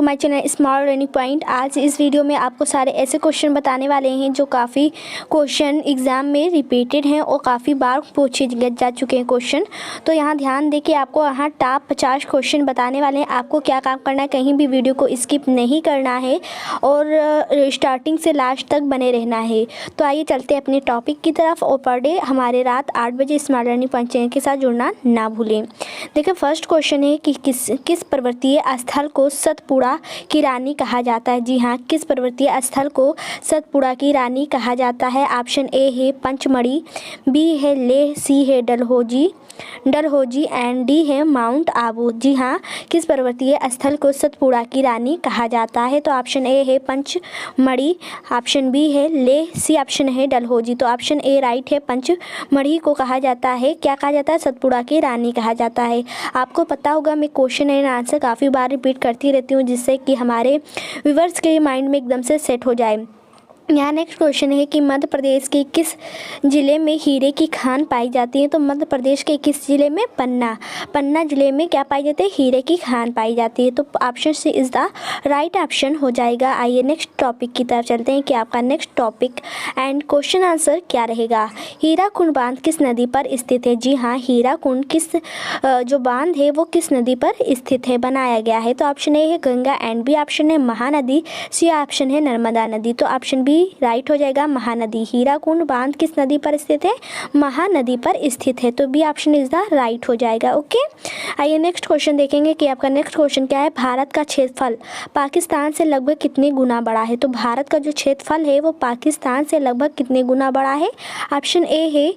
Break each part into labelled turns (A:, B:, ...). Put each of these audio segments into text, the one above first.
A: To my channel small learning point. आज इस video में आपको सारे ऐसे क्वेश्चन बताने वाले हैं जो काफ़ी क्वेश्चन एग्ज़ाम में रिपीटेड हैं और काफ़ी बार पूछे जा चुके हैं क्वेश्चन। तो यहाँ ध्यान दें कि आपको यहाँ टॉप 50 क्वेश्चन बताने वाले हैं। आपको क्या काम करना है, कहीं भी वीडियो को स्किप नहीं करना है और स्टार्टिंग से लास्ट तक बने रहना है। तो आइए चलते हैं अपने टॉपिक की तरफ और पर डे हमारे रात 8 बजे स्मॉल लर्निंग पॉइंट चैनल के साथ जुड़ना ना भूलें। देखिए फर्स्ट क्वेश्चन है कि किस पर्वतीय स्थल को सतपुड़ा की रानी कहा जाता है। जी हाँ, किस पर्वतीय स्थल को सतपुड़ा की रानी कहा जाता है। ऑप्शन ए है पंचमढ़ी, बी है लेह, सी है डलहौजी एंड डी है माउंट आबू। जी हाँ, किस पर्वतीय स्थल को सतपुड़ा की रानी कहा जाता है। तो ऑप्शन ए है पंचमढ़ी, ऑप्शन बी है लेह, सी ऑप्शन है डलहौजी। तो ऑप्शन ए राइट है, पंचमढ़ी को कहा जाता है, क्या कहा जाता है, सतपुड़ा की रानी कहा जाता है। आपको पता होगा मैं क्वेश्चन एंड आंसर काफ़ी बार रिपीट करती रहती हूँ जिससे कि हमारे व्यूअर्स के माइंड में एकदम से सेट हो जाए। यहाँ नेक्स्ट क्वेश्चन है कि मध्य प्रदेश के किस जिले में हीरे की खान पाई जाती है। तो मध्य प्रदेश के किस जिले में, पन्ना जिले में क्या पाई जाती है, हीरे की खान पाई जाती है। तो option C is the right option हो जाएगा। आइए नेक्स्ट टॉपिक की तरफ चलते हैं कि आपका next topic and question answer क्या रहेगा। हीराकुंड बांध किस नदी पर स्थित है। जी हाँ, हीराकुंड किस जो बांध है वो किस नदी पर स्थित है, बनाया गया है। तो ऑप्शन ए है गंगा एंड बी ऑप्शन है महानदी, सी ऑप्शन है नर्मदा नदी। तो ऑप्शन बी राइट हो जाएगा, महानदी। हीराकुंड बांध किस नदी पर स्थित है, महानदी पर स्थित है। तो B option is the right हो जाएगा। ओके, आइए नेक्स्ट क्वेश्चन देखेंगे कि आपका नेक्स्ट क्वेश्चन क्या है। भारत का क्षेत्रफल पाकिस्तान से लगभग कितने गुना बड़ा है। तो भारत का जो क्षेत्रफल है वो पाकिस्तान से लगभग कितने गुना बड़ा है। ऑप्शन ए है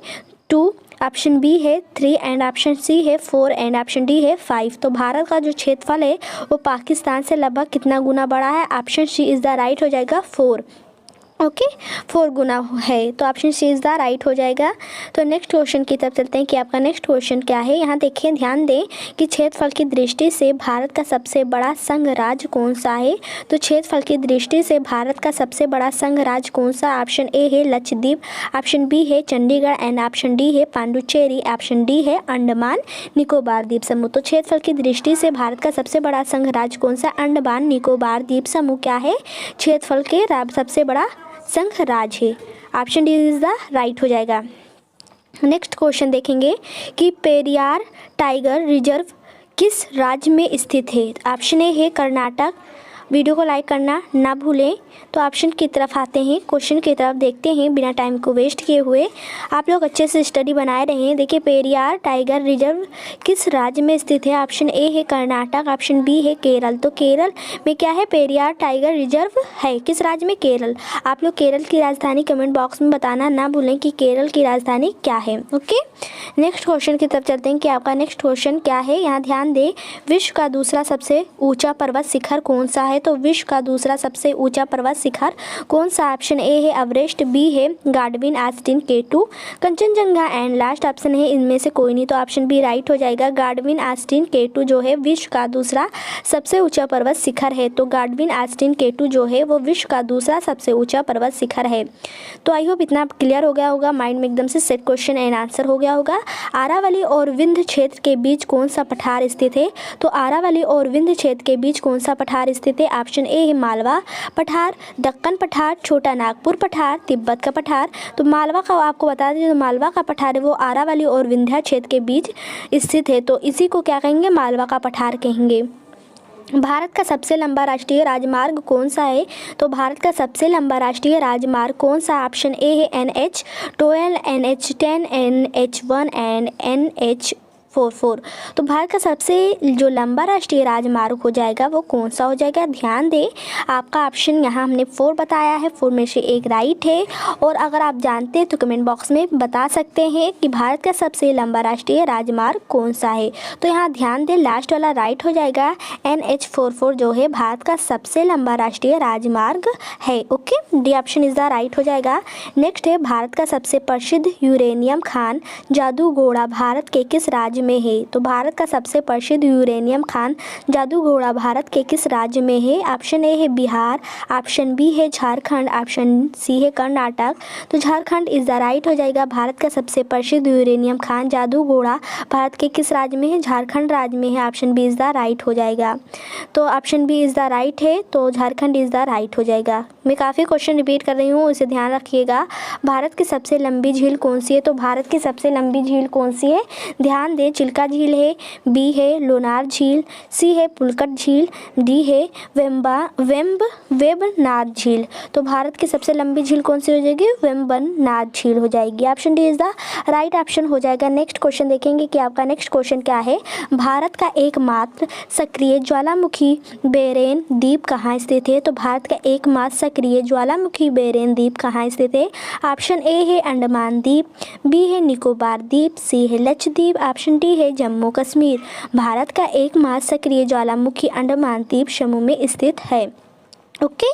A: 2, ऑप्शन बी है 3 एंड ऑप्शन सी है 4 एंड ऑप्शन डी है 5। तो भारत का जो क्षेत्रफल है वो पाकिस्तान से लगभग कितना गुना बड़ा है। Option C is the right हो जाएगा 4। ओके, 4 गुना है। तो option C is the right हो जाएगा। तो नेक्स्ट क्वेश्चन की तरफ चलते हैं कि आपका नेक्स्ट क्वेश्चन क्या है। यहाँ देखिए, ध्यान दें कि क्षेत्रफल की दृष्टि से भारत का सबसे बड़ा संघ राज्य कौन सा है। तो क्षेत्रफल की दृष्टि से भारत का सबसे बड़ा संघ राज्य कौन सा। ऑप्शन ए है लक्षद्वीप, ऑप्शन बी है चंडीगढ़ एंड ऑप्शन डी है पांडुचेरी, ऑप्शन डी है अंडमान निकोबार द्वीप समूह। तो क्षेत्रफल की दृष्टि से भारत का सबसे बड़ा संघ राज्य कौन सा, अंडमान निकोबार द्वीप समूह क्या है, क्षेत्रफल के सबसे बड़ा संघ राज्य है। Option D is the right हो जाएगा। नेक्स्ट क्वेश्चन देखेंगे कि पेरियार टाइगर रिजर्व किस राज्य में स्थित है। ऑप्शन ए है कर्नाटक। वीडियो को लाइक करना ना भूलें। तो ऑप्शन की तरफ आते हैं, क्वेश्चन की तरफ देखते हैं बिना टाइम को वेस्ट किए हुए। आप लोग अच्छे से स्टडी बनाए रहें। देखिए, पेरियार टाइगर रिजर्व किस राज्य में स्थित है। ऑप्शन ए है कर्नाटक, ऑप्शन बी है केरल। तो केरल में क्या है, पेरियार टाइगर रिजर्व है किस राज्य में, केरल। आप लोग केरल की राजधानी कमेंट बॉक्स में बताना ना भूलें कि केरल की राजधानी क्या है। ओके, नेक्स्ट क्वेश्चन की तरफ चलते हैं कि आपका नेक्स्ट क्वेश्चन क्या है। यहाँ ध्यान दें, विश्व का दूसरा सबसे ऊंचा पर्वत शिखर कौन सा है। तो विश्व का दूसरा सबसे ऊंचा पर्वत शिखर कौन सा। ऑप्शन ए है एवरेस्ट, बी है गाडविन Austen K2, Kanchenjunga and last option है इनमें से कोई नहीं। तो ऑप्शन बी राइट हो जाएगा, गाडविन आस्टिन K2 जो है विश्व का दूसरा सबसे ऊंचा पर्वत शिखर है। तो गाडविन आस्टिन K2 जो है वो विश्व का दूसरा सबसे ऊंचा पर्वत शिखर है। तो आई होप इतना क्लियर हो गया होगा, माइंड में एकदम से सेट क्वेश्चन एंड आंसर हो गया होगा। अरावली और विंध्य क्षेत्र के बीच कौन सा पठार स्थित है। तो अरावली और विंध्य क्षेत्र के बीच कौन सा पठार स्थित है। ऑप्शन ए है मालवा पठार, दक्कन पठार, छोटा नागपुर पठार, तिब्बत का पठार। तो मालवा का आपको बता दें, तो मालवा का पठार है वो अरावली और विंध्या क्षेत्र के बीच स्थित है। तो इसी को क्या कहेंगे, मालवा का पठार कहेंगे। भारत का सबसे लंबा राष्ट्रीय राजमार्ग कौन सा है। तो भारत का सबसे लंबा राष्ट्रीय राजमार्ग कौन सा। ऑप्शन ए है NH12, NH10, NH1 and NH44। तो भारत का सबसे जो लंबा राष्ट्रीय राजमार्ग हो जाएगा वो कौन सा हो जाएगा। ध्यान दें, आपका ऑप्शन यहाँ हमने 4 बताया है, 4 में से एक राइट है। और अगर आप जानते हैं तो कमेंट बॉक्स में बता सकते हैं कि भारत का सबसे लंबा राष्ट्रीय राजमार्ग कौन सा है। तो यहाँ ध्यान दें, लास्ट वाला राइट हो जाएगा, NH44 जो है भारत का सबसे लंबा राष्ट्रीय राजमार्ग है। Okay, D option is the right हो जाएगा। नेक्स्ट है, भारत का सबसे प्रसिद्ध यूरेनियम खान जादूगोड़ा भारत के किस राज्य में है? तो भारत का सबसे प्रसिद्ध यूरेनियम खान जादू घोड़ा भारत के किस राज्य में है? ऑप्शन ए है बिहार, ऑप्शन बी है झारखंड, ऑप्शन सी है कर्नाटक। तो झारखंड इज द राइट हो जाएगा। भारत का सबसे प्रसिद्ध यूरेनियम खान जादू घोड़ा भारत के किस राज्य में है? झारखंड राज्य में है। Option B is the right हो जाएगा। तो option B is the right है, तो झारखंड इज द राइट हो जाएगा। मैं काफ़ी क्वेश्चन रिपीट कर रही हूँ, इसे ध्यान रखिएगा। भारत की सबसे लंबी झील कौन सी है? तो भारत की सबसे लंबी झील कौन सी है? ध्यान दें, चिल्का झील है, बी है लोनार झील, सी है पुलकट झील, डी है वेम्बनाड झील। तो भारत की सबसे लंबी झील कौन सी हो जाएगी? वेम्बनाड झील हो जाएगी। Option D is the right option हो जाएगा। नेक्स्ट क्वेश्चन देखेंगे कि आपका नेक्स्ट क्वेश्चन क्या है। भारत का एकमात्र सक्रिय ज्वालामुखी बेरेन द्वीप कहाँ स्थित है? तो भारत का एकमात्र सक्रिय ज्वालामुखी बेरेन द्वीप कहाँ स्थित है? ऑप्शन ए है अंडमान द्वीप, बी है निकोबार द्वीप, सी है लक्षद्वीप, ऑप्शन डी है जम्मू कश्मीर। भारत का एकमात्र सक्रिय ज्वालामुखी अंडमान द्वीप समूह में स्थित है। Okay,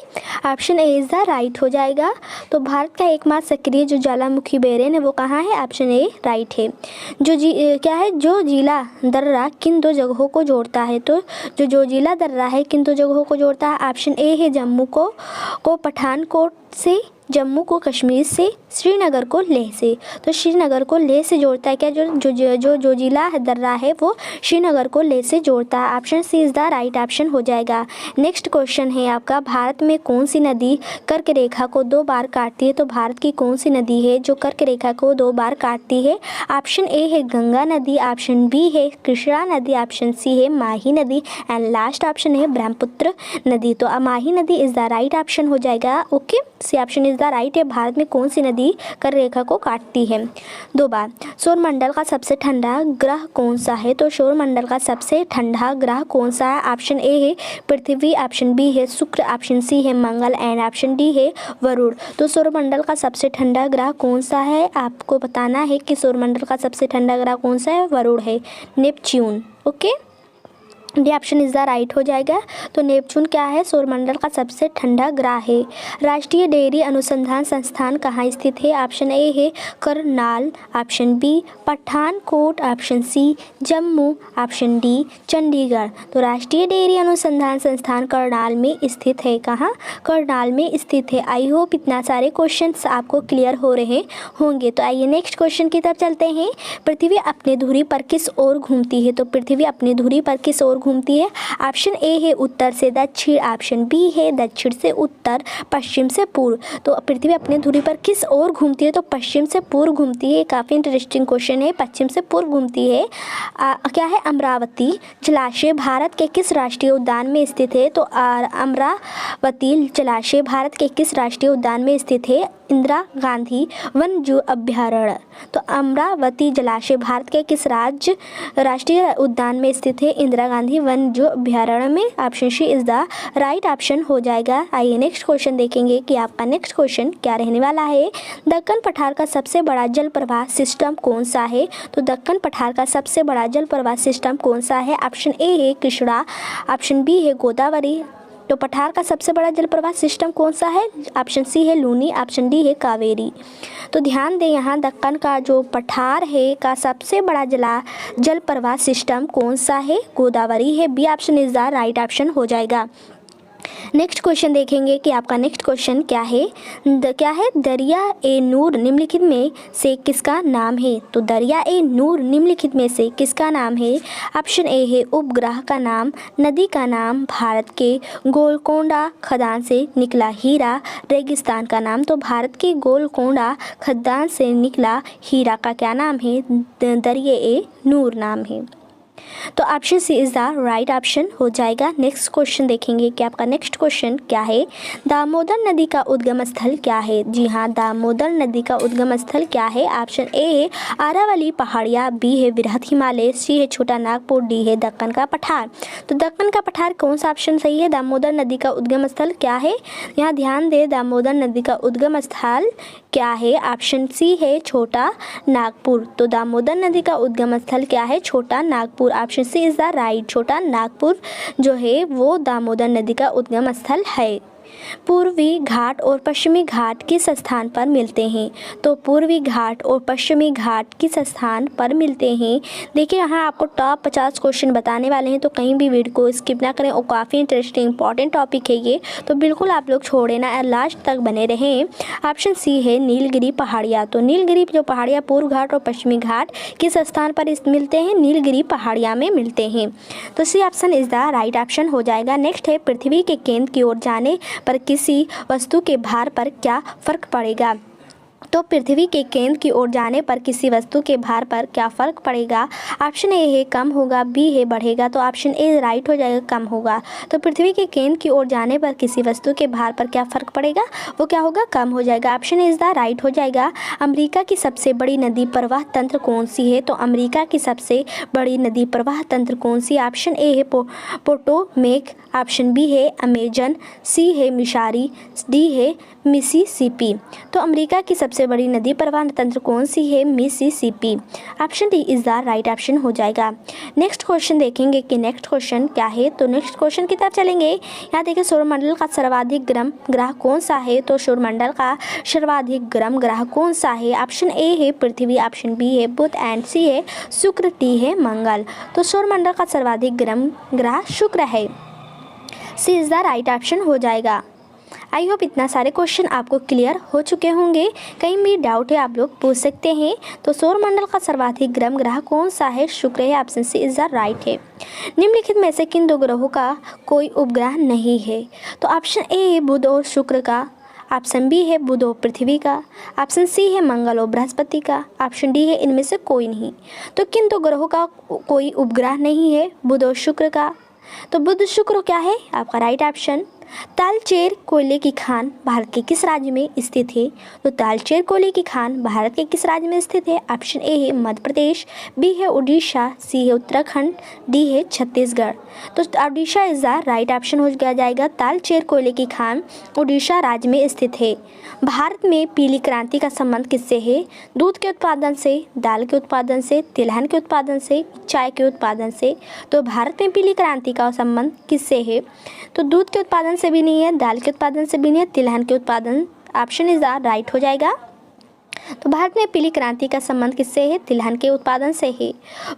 A: option A is the right हो जाएगा। तो भारत का एकमात्र सक्रिय जो ज्वालामुखी बेरेन है वो कहाँ है? ऑप्शन ए राइट है। क्या है? जो जिला दर्रा किन दो जगहों को जोड़ता है? तो जो जिला दर्रा है किन दो जगहों को जोड़ता है? ऑप्शन ए है जम्मू को पठानकोट से, जम्मू को कश्मीर से, श्रीनगर को लेह से। तो श्रीनगर को लेह से जोड़ता है क्या? जो जिला दर्रा है वो श्रीनगर को लेह से जोड़ता है। Option C is the right option हो जाएगा। नेक्स्ट क्वेश्चन है आपका, भारत में कौन सी नदी कर्क रेखा को 2 बार काटती है? तो भारत की कौन सी नदी है जो कर्क रेखा को 2 बार काटती है? ऑप्शन ए है गंगा नदी, ऑप्शन बी है कृष्णा नदी, ऑप्शन सी है माही नदी एंड लास्ट ऑप्शन है ब्रह्मपुत्र नदी। तो माही नदी इज द राइट ऑप्शन हो जाएगा। Okay, C option is the right है। भारत में कौन सी नदी कर्क रेखा को काटती है? 2 बार। सौरमंडल का सबसे ठंडा ग्रह कौन सा है? तो सौरमंडल का सबसे ठंडा ग्रह कौन सा है? ऑप्शन ए है पृथ्वी, ऑप्शन बी है शुक्र, ऑप्शन सी है मंगल एंड ऑप्शन डी है वरुण। तो सौरमंडल का सबसे ठंडा ग्रह कौन सा है? आपको बताना है कि सौरमंडल का सबसे ठंडा ग्रह कौन सा है? वरुण है, Neptune. Okay, D option is the right हो जाएगा। तो नेपच्यून क्या है? सौरमंडल का सबसे ठंडा ग्रह है। राष्ट्रीय डेयरी अनुसंधान संस्थान कहाँ स्थित है? ऑप्शन ए है Karnal, option B Pathankot, option C Jammu, option D Chandigarh. तो राष्ट्रीय डेयरी अनुसंधान संस्थान करनाल में स्थित है। कहाँ? करनाल में स्थित है। आई होप इतना सारे क्वेश्चंस आपको क्लियर हो रहे होंगे। तो आइए नेक्स्ट क्वेश्चन की तरफ चलते हैं। पृथ्वी अपने धुरी पर किस ओर घूमती है? तो पृथ्वी अपनी धुरी पर किस ओर घूमती है? ऑप्शन ए है उत्तर से दक्षिण, ऑप्शन बी है दक्षिण से उत्तर, पश्चिम से पूर्व। तो पृथ्वी अपनी धुरी पर किस ओर घूमती है? तो पश्चिम से पूर्व घूमती है। काफ़ी इंटरेस्टिंग क्वेश्चन है। पश्चिम से पूर्व घूमती है। क्या है? अमरावती जलाशय भारत के किस राष्ट्रीय उद्यान में स्थित है? तो अमरावती जलाशय भारत के किस राष्ट्रीय उद्यान में स्थित है? इंदिरा गांधी वन्यजीव अभ्यारण्य। तो अमरावती जलाशय भारत के किस राष्ट्रीय उद्यान में स्थित है? इंदिरा गांधी वन्यजीव अभ्यारण्य में। Option C is the right option हो जाएगा। आइए नेक्स्ट क्वेश्चन देखेंगे कि आपका नेक्स्ट क्वेश्चन क्या रहने वाला है। दक्कन पठार का सबसे बड़ा जल प्रवाह सिस्टम कौन सा है? तो दक्कन पठार का सबसे बड़ा जल प्रवाह सिस्टम कौन सा है? ऑप्शन ए है कृष्णा, ऑप्शन बी है गोदावरी। तो पठार का सबसे बड़ा जल प्रवाह सिस्टम कौन सा है? ऑप्शन सी है लूनी, ऑप्शन डी है कावेरी। तो ध्यान दें, यहाँ दक्कन का जो पठार है का सबसे बड़ा जल प्रवाह सिस्टम कौन सा है? गोदावरी है। B option is the right option हो जाएगा। नेक्स्ट क्वेश्चन देखेंगे कि आपका नेक्स्ट क्वेश्चन क्या है। दरिया ए नूर निम्नलिखित में से किसका नाम है? तो दरिया ए नूर निम्नलिखित में से किसका नाम है? ऑप्शन ए है उपग्रह का नाम, नदी का नाम, भारत के गोलकोंडा खदान से निकला हीरा, रेगिस्तान का नाम। तो भारत के गोलकोंडा खदान से निकला हीरा का क्या नाम है? दरिया ए नूर नाम है। तो option C is the right option हो जाएगा। नेक्स्ट क्वेश्चन देखेंगे कि आपका नेक्स्ट क्वेश्चन क्या है। दामोदर नदी का उद्गम स्थल क्या है? जी हाँ, दामोदर नदी का उद्गम स्थल क्या है? ऑप्शन ए है अरावली पहाड़ियाँ, बी है वृहद हिमालय, सी है छोटा नागपुर, डी है दक्कन का पठार। तो दक्कन का पठार कौन सा ऑप्शन सही है? दामोदर नदी का उद्गम स्थल क्या है? यहाँ ध्यान दे, दामोदर नदी का उद्गम स्थल क्या है? ऑप्शन सी है छोटा नागपुर। तो दामोदर नदी का उद्गम स्थल क्या है? Chota Nagpur. Option C is the right. Chota Nagpur जो है वो दामोदर नदी का उद्गम स्थल है। पूर्वी घाट और पश्चिमी घाट किस स्थान पर मिलते हैं? तो पूर्वी घाट और पश्चिमी घाट किस स्थान पर मिलते हैं? देखिए यहाँ आपको टॉप 50 क्वेश्चन बताने वाले हैं, तो कहीं भी वीडियो को स्किप ना करें और काफ़ी इंटरेस्टिंग इंपॉर्टेंट टॉपिक है ये, तो बिल्कुल आप लोग छोड़े ना, लास्ट तक बने रहें। ऑप्शन सी है नीलगिरी पहाड़ियाँ। तो नीलगिरी जो पहाड़ियाँ पूर्व घाट और पश्चिमी घाट किस स्थान पर मिलते हैं? नीलगिरी पहाड़ियाँ में मिलते हैं। तो C option is the right option हो जाएगा। नेक्स्ट है पृथ्वी के केंद्र की ओर जाने पर किसी वस्तु के भार पर क्या फर्क पड़ेगा? तो पृथ्वी के केंद्र की ओर जाने पर किसी वस्तु के भार पर क्या फ़र्क पड़ेगा? ऑप्शन ए है कम होगा, बी है बढ़ेगा। तो ऑप्शन ए राइट हो जाएगा, कम होगा। तो पृथ्वी के केंद्र की ओर जाने पर किसी वस्तु के भार पर क्या फ़र्क पड़ेगा? वो क्या होगा? कम हो जाएगा। Option A is the right हो जाएगा। अमेरिका की सबसे बड़ी नदी प्रवाह तंत्र कौन सी है? तो अमेरिका की सबसे बड़ी नदी प्रवाह तंत्र कौन सी? ऑप्शन ए है पोटोमेक, ऑप्शन बी है अमेजन, सी है मिसारी, डी है मिसिसिपी। तो अमेरिका की सबसे बड़ी नदी प्रवाह तंत्र कौन सी है? Mississippi. Option D is the right option हो जाएगा। नेक्स्ट क्वेश्चन देखेंगे कि नेक्स्ट क्वेश्चन क्या है। तो नेक्स्ट क्वेश्चन की तरफ चलेंगे। यहाँ देखिए सौरमंडल का सर्वाधिक गर्म ग्रह कौन सा है? तो सौरमंडल का सर्वाधिक गर्म ग्रह कौन सा है? ऑप्शन ए है पृथ्वी, ऑप्शन बी है बुध एंड सी है शुक्र, डी है मंगल। तो सौरमंडल का सर्वाधिक गर्म ग्रह शुक्र है। सी इज द राइट ऑप्शन हो जाएगा। आई होप इतना सारे क्वेश्चन आपको क्लियर हो चुके होंगे। कहीं भी डाउट है आप लोग पूछ सकते हैं। तो सौरमंडल का सर्वाधिक गर्म ग्रह कौन सा है? शुक्र है। Option C is the right है। निम्नलिखित में से किन दो ग्रहों का कोई उपग्रह नहीं है? तो ऑप्शन ए है बुध और शुक्र का, ऑप्शन बी है बुध और पृथ्वी का, ऑप्शन सी है मंगल और बृहस्पति का, ऑप्शन डी है इनमें से कोई नहीं। तो किन दो ग्रहों का कोई उपग्रह नहीं है बुध और शुक्र का? तो बुध शुक्र क्या है आपका राइट ऑप्शन। तालचेर कोयले की खान भारत के किस राज्य में स्थित है? तो तालचेर कोयले की खान भारत के किस राज्य में स्थित है? ऑप्शन ए है मध्य प्रदेश, बी है उड़ीसा, सी है उत्तराखंड, डी है छत्तीसगढ़। तो Orissa is the right option हो जाएगा। तालचेर कोयले की खान उड़ीसा राज्य में स्थित है। भारत में पीली क्रांति का संबंध किससे है? दूध के उत्पादन से, दाल के उत्पादन से, तिलहन के उत्पादन से, चाय के उत्पादन से। तो भारत में पीली क्रांति का संबंध किससे है? तो दूध के उत्पादन से भी नहीं है, दाल के उत्पादन से भी नहीं है, तिलहन के उत्पादन। ऑप्शन इज द राइट हो जाएगा। तो भारत में पीली क्रांति का संबंध किससे है? तिलहन के उत्पादन से है।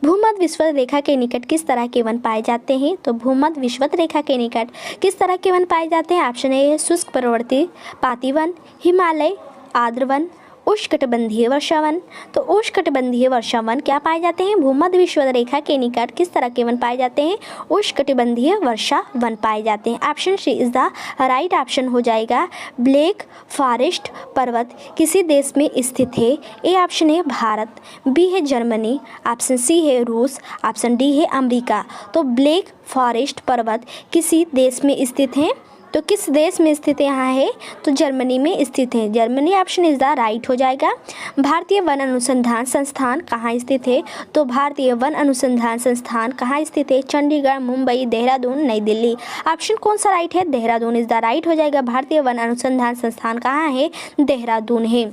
A: भूमध्य विषुवत रेखा के निकट किस तरह के वन पाए जाते हैं? तो भूमध्य विषुवत रेखा के निकट किस तरह के वन पाए जाते हैं? ऑप्शन ए है शुष्क प्रवृत्ति पाती वन, हिमालय, आर्द्र वन, उष्णकटिबंधीय वर्षावन। तो उष्णकटिबंधीय वर्षावन क्या पाए जाते हैं? भूमध्य विषुवत रेखा के निकट किस तरह के वन पाए जाते हैं? उष्णकटिबंधीय वर्षावन पाए जाते हैं। Option C is the right option हो जाएगा। ब्लैक फॉरेस्ट पर्वत किसी देश में स्थित है? ए ऑप्शन है भारत, बी है जर्मनी, ऑप्शन सी है रूस, ऑप्शन डी है अमेरिका। तो ब्लैक फॉरेस्ट पर्वत किसी देश में स्थित है? तो किस देश में स्थित यहाँ है? तो जर्मनी में स्थित है। Germany option is the right हो जाएगा। भारतीय वन अनुसंधान संस्थान कहाँ स्थित है? तो भारतीय वन अनुसंधान संस्थान कहाँ स्थित है? चंडीगढ़, मुंबई, देहरादून, नई दिल्ली। ऑप्शन कौन सा राइट है? देहरादून इज द राइट हो जाएगा। भारतीय वन अनुसंधान संस्थान कहाँ है? देहरादून है।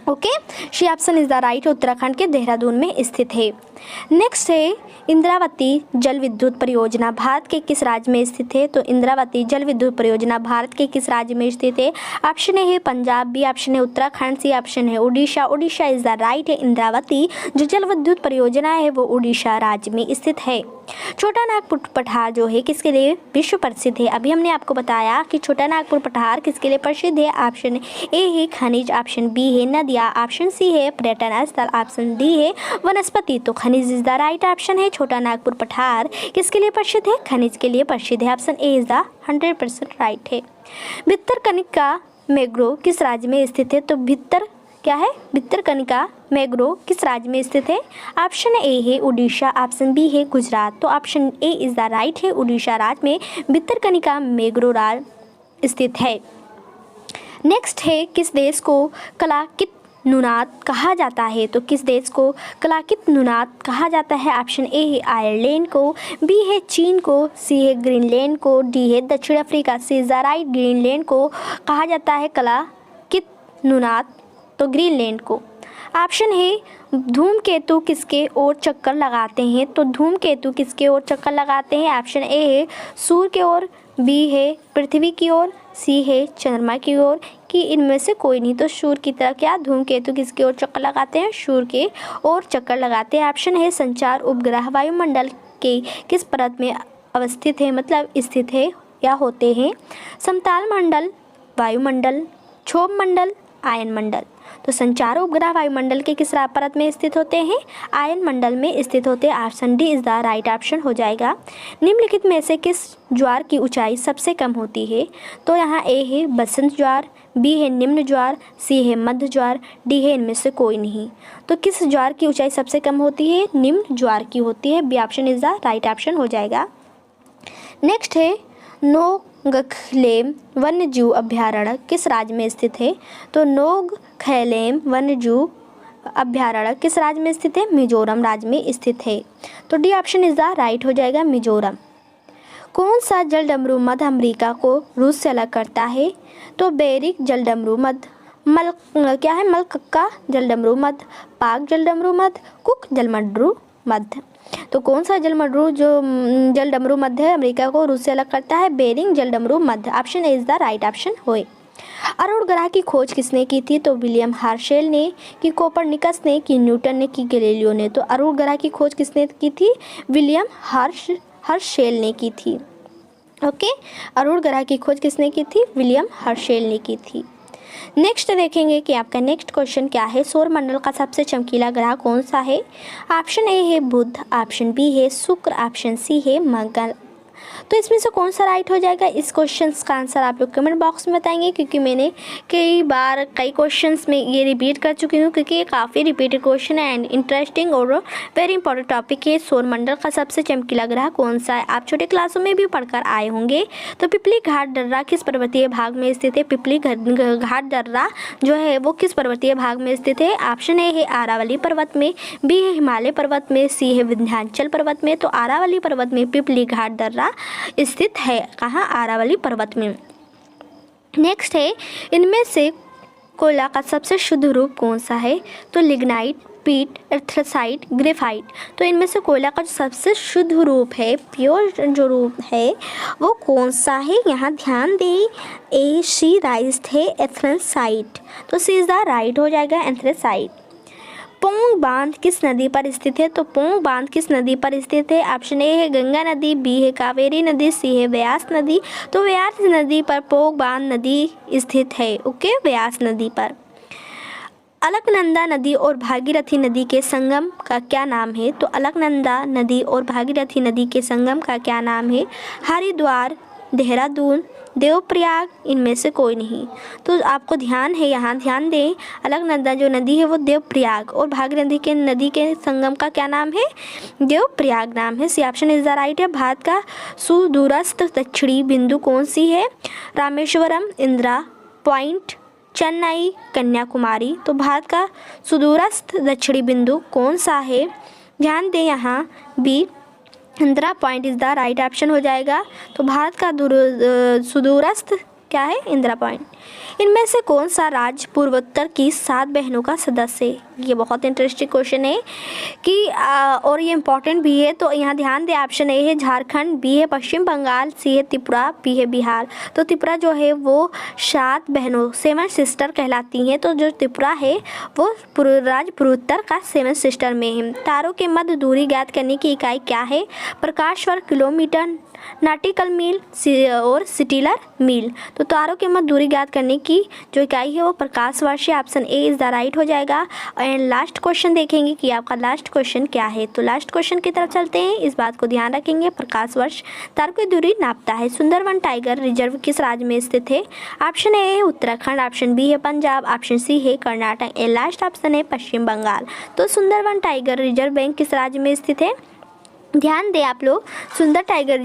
A: Okay, she option is the right, Uttarakhand के देहरादून में स्थित है। नेक्स्ट है इंद्रावती जल विद्युत परियोजना भारत के किस राज्य में स्थित है? तो इंद्रावती जल विद्युत परियोजना भारत के किस राज्य में स्थित है? ऑप्शन ए है पंजाब, बी ऑप्शन है उत्तराखंड, सी ऑप्शन है Orissa. Orissa is the right है। इंद्रावती जो जल विद्युत परियोजना है वो उड़ीसा राज्य में स्थित है। छोटा नागपुर पठार जो है किसके लिए विश्व प्रसिद्ध है? अभी हमने आपको बताया कि छोटा नागपुर पठार किसके लिए प्रसिद्ध है। ऑप्शन ए है खनिज, ऑप्शन बी है नदियाँ, ऑप्शन सी है पर्यटन स्थल, ऑप्शन डी है वनस्पति। तो खनिज इज द राइट ऑप्शन है। छोटा नागपुर पठार किसके लिए प्रसिद्ध है? खनिज के लिए प्रसिद्ध है। Option A is the 100% right है। भितरकनिका मैंग्रोव किस राज्य में स्थित है? तो भितर क्या है? भितरकनिका मैंग्रोव किस राज्य में स्थित है? ऑप्शन ए है उड़ीसा, ऑप्शन बी है गुजरात। तो option A is the right है। उड़ीसा राज्य में भितरकनिका मैंग्रोव राज्य स्थित है। नेक्स्ट है किस देश को कलाकित नुनाद कहा जाता है? तो किस देश को कलाकित नुनाद कहा जाता है? ऑप्शन ए है आयरलैंड को, बी है चीन को, सी है ग्रीनलैंड को, डी है दक्षिण Africa. C is the right. Greenland को कहा जाता है कलाकित नुनाद, तो ग्रीनलैंड को। ऑप्शन है धूमकेतु किसके ओर चक्कर लगाते हैं, तो धूमकेतु किसके ओर चक्कर लगाते हैं। ऑप्शन ए है सूर्य की ओर, बी है पृथ्वी की ओर, सी है चंद्रमा की ओर, कि इनमें से कोई नहीं। तो सूर्य की तरह क्या धूमकेतु किसके ओर चक्कर लगाते हैं, सूर्य के ओर चक्कर लगाते हैं। ऑप्शन है संचार उपग्रह वायुमंडल के किस परत में अवस्थित है, मतलब स्थित है या होते हैं। समतल मंडल, वायुमंडल, क्षोभ मंडल, आयन मंडल। तो संचार उपग्रह वायुमंडल के किस परत में स्थित होते हैं, आयन मंडल में स्थित होते हैं। Option D is the right option हो जाएगा। निम्नलिखित में से किस ज्वार की ऊंचाई सबसे कम होती है, तो यहाँ ए है बसंत ज्वार, बी है निम्न ज्वार, सी है मध्य ज्वार, डी है इनमें से कोई नहीं। तो किस ज्वार की ऊंचाई सबसे कम होती है, निम्न ज्वार की होती है। B option is the right option हो जाएगा। नेक्स्ट है नोगखलेम वन्यजीव अभ्यारण्य किस राज्य में स्थित है, तो नोगखलेम वन्यजीव अभ्यारण्य किस राज्य में स्थित है, मिजोरम राज्य में स्थित है। तो D option is the right हो जाएगा, मिजोरम। कौन सा जलडमरू मध्य अमेरिका को रूस से अलग करता है, तो बेरिक जलडमरू मध्य, मलक्का जलडमरू मध्य, पाक जलडमरू मध्य, कुक जलडमरू मध्य। तो कौन सा जलडमरू मध्य अमेरिका को रूस से अलग करता है, बेरिंग जलडमरू मध्य। Option A is the right option होए। अरुण ग्रह की खोज किसने की थी, तो विलियम हर्शेल ने, कि कोपरनिकस ने, कि न्यूटन ने, कि गैलीलियो ने। तो अरुण ग्रह की खोज किसने की थी, विलियम हर्शेल ने की थी। ओके, अरुण ग्रह की खोज किसने की थी, विलियम हर्शेल ने की थी। नेक्स्ट देखेंगे कि आपका नेक्स्ट क्वेश्चन क्या है, सौरमंडल का सबसे चमकीला ग्रह कौन सा है। ऑप्शन ए है बुध, ऑप्शन बी है शुक्र, ऑप्शन सी है मंगल। तो इसमें से कौन सा राइट हो जाएगा, इस क्वेश्चन का आंसर आप लोग कमेंट बॉक्स में बताएंगे, क्योंकि मैंने कई बार कई क्वेश्चंस में ये रिपीट कर चुकी हूँ, क्योंकि ये काफ़ी रिपीटेड क्वेश्चन है एंड इंटरेस्टिंग और वेरी इंपॉर्टेंट टॉपिक है। सौरमंडल का सबसे चमकीला ग्रह कौन सा है, आप छोटे क्लासों में भी पढ़कर आए होंगे। तो पिपली घाट दर्रा किस पर्वतीय भाग में स्थित है, पिपली घाट दर्रा जो है वो किस पर्वतीय भाग में स्थित है। ऑप्शन ए है अरावली पर्वत में, बी है हिमालय पर्वत में, सी है विंध्याचल पर्वत में। तो अरावली पर्वत में पिपली घाट दर्रा स्थित है, कहाँ, अरावली पर्वत में। नेक्स्ट है इनमें से कोयला का सबसे शुद्ध रूप कौन सा है, तो लिग्नाइट, पीट, एर्थसाइट, ग्रेफाइट। तो इनमें से कोयला का जो सबसे शुद्ध रूप है, प्योर जो रूप है वो कौन सा है, यहाँ ध्यान दें, ए सी राइज्ड है एर्थसाइट। तो सी इज द राइट हो जाएगा, एर्थसाइट। पोंग बांध किस नदी पर स्थित है, तो पोंग बांध किस नदी पर स्थित है। ऑप्शन ए है गंगा नदी, बी है कावेरी नदी, सी है व्यास नदी। तो व्यास नदी पर पोंग बांध नदी स्थित है। ओके, व्यास नदी पर। अलकनंदा नदी और भागीरथी नदी के संगम का क्या नाम है, तो अलकनंदा नदी और भागीरथी नदी के संगम का क्या नाम है। हरिद्वार, देहरादून, देवप्रयाग, इनमें से कोई नहीं। तो आपको ध्यान है, यहाँ ध्यान दें, अलकनंदा जो नदी है वो देवप्रयाग, और भागीरथी के नदी के संगम का क्या नाम है, देवप्रयाग नाम है। C option is the right है। भारत का सुदूरस्थ दक्षिणी बिंदु कौन सी है, रामेश्वरम, इंदिरा पॉइंट, चेन्नई, कन्याकुमारी। तो भारत का सुदूरस्थ दक्षिणी बिंदु कौन सा है, ध्यान दें यहाँ, B Indira point is the right option हो जाएगा। तो भारत का सुदूरस्थ क्या है, इंदिरा पॉइंट। इनमें से कौन सा राज्य पूर्वोत्तर की 7 बहनों का सदस्य है, ये बहुत इंटरेस्टिंग क्वेश्चन है कि और ये इंपॉर्टेंट भी है। तो यहाँ ध्यान दें, ऑप्शन ए है झारखंड, बी है पश्चिम बंगाल, सी है त्रिपुरा, बी है बिहार। तो त्रिपुरा जो है वो 7 बहनों 7 सिस्टर कहलाती हैं। तो जो त्रिपुरा है वो राज्य पूर्वोत्तर का 7 सिस्टर में है। तारों के मध्य दूरी ज्ञात करने की इकाई क्या है, प्रकाश वर्ष, किलोमीटर, नाटिकल मील और सिटिलर मील। तो तारों के मध्य दूरी ज्ञात करने की जो इकाई है वो प्रकाश वर्ष है। Option A is the right हो जाएगा। एंड लास्ट क्वेश्चन देखेंगे कि आपका लास्ट क्वेश्चन क्या है। तो लास्ट क्वेश्चन की तरफ चलते हैं, इस बात को ध्यान रखेंगे, प्रकाश वर्ष तारों की दूरी नापता है। सुंदरवन टाइगर रिजर्व किस राज्य में स्थित है। ऑप्शन ए है उत्तराखंड, ऑप्शन बी है पंजाब, ऑप्शन सी है कर्नाटक, ए लास्ट ऑप्शन है पश्चिम बंगाल। तो सुंदरवन टाइगर रिजर्व बैंक किस राज्य में स्थित है, ध्यान दें आप लोग, सुंदर टाइगर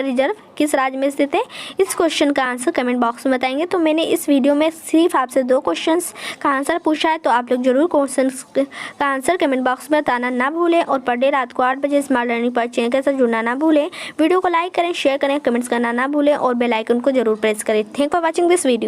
A: रिजर्व किस राज्य में स्थित है। इस क्वेश्चन का आंसर कमेंट बॉक्स में बताएंगे। तो मैंने इस वीडियो में सिर्फ आपसे 2 क्वेश्चंस का आंसर पूछा है, तो आप लोग जरूर क्वेश्चंस का आंसर कमेंट बॉक्स में बताना ना भूलें, और पर डे रात को 8 बजे स्मार्ट लर्निंग पर चैनल के साथ जुड़ना ना भूलें। वीडियो को लाइक करें, शेयर करें, कमेंट्स करना ना भूलें, और बेल आइकन को जरूर प्रेस करें। Thank for watching this video.